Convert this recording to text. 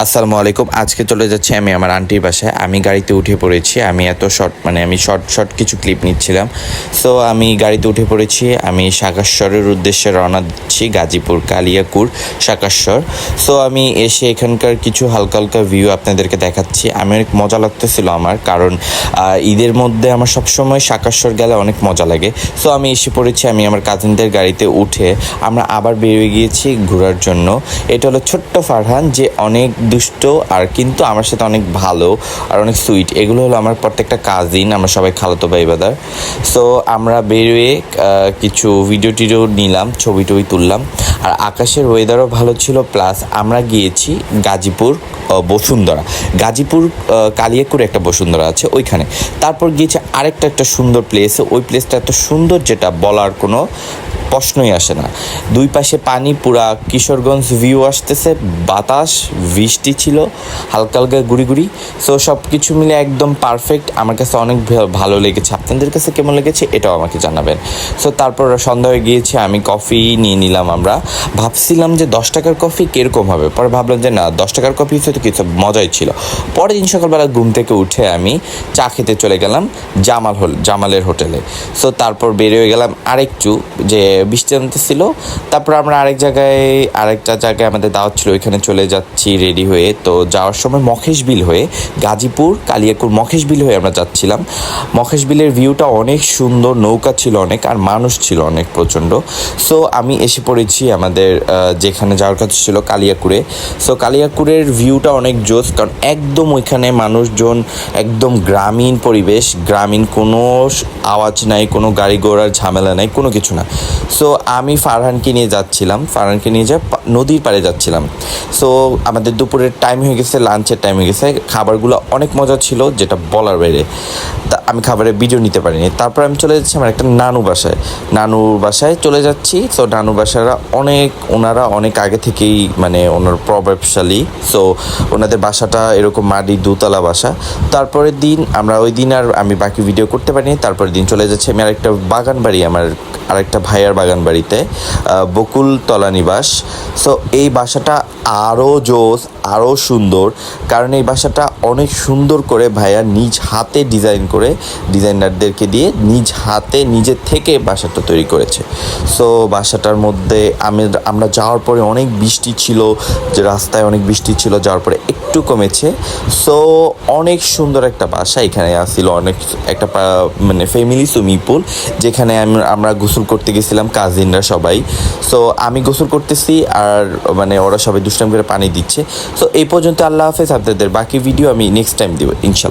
আসসালামু আলাইকুম। আজকে চলে যাচ্ছি আমি আমার আন্টির বাসায়। আমি গাড়িতে উঠে পড়েছি। আমি এত শর্ট আমি শর্ট কিছু ক্লিপ নিচ্ছিলাম। সো আমি গাড়িতে উঠে পড়েছি। আমি শাকাশ্বরের উদ্দেশ্যে রওনা দিচ্ছি, গাজীপুর কালিয়াকুর শাকাশ্বর। সো আমি এসে এখানকার কিছু হালকা হালকা ভিউ আপনাদেরকে দেখাচ্ছি। আমি অনেক মজা লাগতেছিল আমার, কারণ ঈদের মধ্যে আমার সবসময় শাকাশ্বর গেলে অনেক মজা লাগে। সো আমি এসে পড়েছি। আমি আমার কাজিনদের গাড়িতে উঠে আমরা আবার বেরিয়ে গিয়েছি ঘোরার জন্য। এটা হলো ছোট্ট ফারহান, যে অনেক দুষ্ট আর কিন্তু আমার সাথে অনেক ভালো আর অনেক সুইট। এগুলো হলো আমার প্রত্যেকটা কাজিন, আমরা সবাই খালাতো ভাই ব্রাদার। সো আমরা বেরিয়ে কিছু ভিডিও টিডিও নিলাম, ছবি টবি তুললাম। আর আকাশের ওয়েদারও ভালো ছিল। প্লাস আমরা গিয়েছি গাজীপুর বসুন্ধরা, গাজীপুর কালিয়াকুর একটা বসুন্ধরা আছে ওইখানে। তারপর গিয়েছে একটা সুন্দর প্লেস। ওই প্লেসটা এত সুন্দর যেটা বলার কোনো প্রশ্নই আসে না। দুই পাশে পানি, পুরা কিশোরগঞ্জ ভিউ আসতেছে, বাতাস, বৃষ্টি ছিল, হালকা হালকা গুড়ি। সো সব কিছু মিলে একদম পারফেক্ট। আমার কাছে অনেক ভালো লেগেছে। আপনাদের কাছে কেমন লেগেছে এটাও আমাকে জানাবেন। সো তারপর সন্ধ্যা হয়ে গিয়েছে, আমি কফি নিয়ে নিলাম। আমরা ভাবছিলাম যে 10 টাকার কফি কীরকম হবে, পরে ভাবলাম যে না, 10 টাকার কফি হয়তো কিছু মজাই ছিল। পরের দিন সকালবেলা ঘুম থেকে উঠে আমি চা খেতে চলে গেলাম জামালের হোটেলে। সো তারপর বেরিয়ে গেলাম আরেকটু, যে বৃষ্টি নামতেছিল। তারপর আমরা আরেকটা জায়গায় আমাদের দাওয়াত ছিল, ওইখানে চলে যাচ্ছি রেডি হয়ে। তো যাওয়ার সময় মখেশ বিল হয়ে, গাজীপুর কালিয়াকুর মখেশ বিল হয়ে আমরা যাচ্ছিলাম। মখেশ বিলের ভিউটা অনেক সুন্দর, নৌকা ছিল অনেক আর মানুষ ছিল অনেক প্রচণ্ড। সো আমি এসে পড়েছি আমাদের যেখানে যাওয়ার কথা ছিল, কালিয়াকুরে। সো কালিয়াকুরের ভিউটা অনেক জোস, কারণ একদম ওইখানে মানুষজন, একদম গ্রামীণ পরিবেশ, গ্রামীণ কোনো আওয়াজ নাই, কোনো গাড়ি ঘোড়ার ঝামেলা নাই, কোনো কিছু না। সো আমি ফারহানকে নিয়ে নদীর পাড়ে যাচ্ছিলাম। সো আমাদের দুপুরের টাইম হয়ে গেছে, লাঞ্চের টাইম হয়ে গেছে। খাবারগুলো অনেক মজা ছিল, যেটা বলার বাইরে। তা আমি খাবারের ভিডিও নিতে পারিনি। তারপর আমি চলে যাচ্ছি আমার একটা নানুর বাসায় চলে যাচ্ছি। সো নানুর বাসারা ওনারা অনেক আগে থেকেই ওনার প্রভাবশালী। সো ওনাদের বাসাটা এরকম মাটি দোতলা বাসা। তারপরের দিন ওই দিন আর আমি বাকি ভিডিও করতে পারিনি। তারপরের দিন চলে যাচ্ছি আমি আরেকটা বাগান বাড়ি, আমার আরেকটা ভাইয়ার বাগান বাড়িতে, বকুলতলা নিবাস। সো এই বাসাটা আরও জোস, আরও সুন্দর, কারণ এই বাসাটা অনেক সুন্দর করে ভাইয়া নিজ হাতে ডিজাইন করে, ডিজাইনারদেরকে দিয়ে নিজ হাতে নিজের থেকে বাসাটা তৈরি করেছে। সো বাসাটার মধ্যে আমরা যাওয়ার পরে অনেক বৃষ্টি ছিল, যে রাস্তায় অনেক বৃষ্টি ছিল, যাওয়ার পরে একটু কমেছে। সো অনেক সুন্দর একটা বাসা। এখানে আসছিল একটা ফ্যামিলি সুইমিং পুল, যেখানে আমরা গোসল করতে গেছিলাম কাজিনরা সবাই। সো আমি গোসল করতেছি আর ওরা সবাই দুষ্টামি করে পানি দিচ্ছে। সো এই পর্যন্ত। আল্লাহ হাফেজ। আপনাদের বাকি ভিডিও আমি নেক্সট টাইম দিব ইনশাল্লাহ।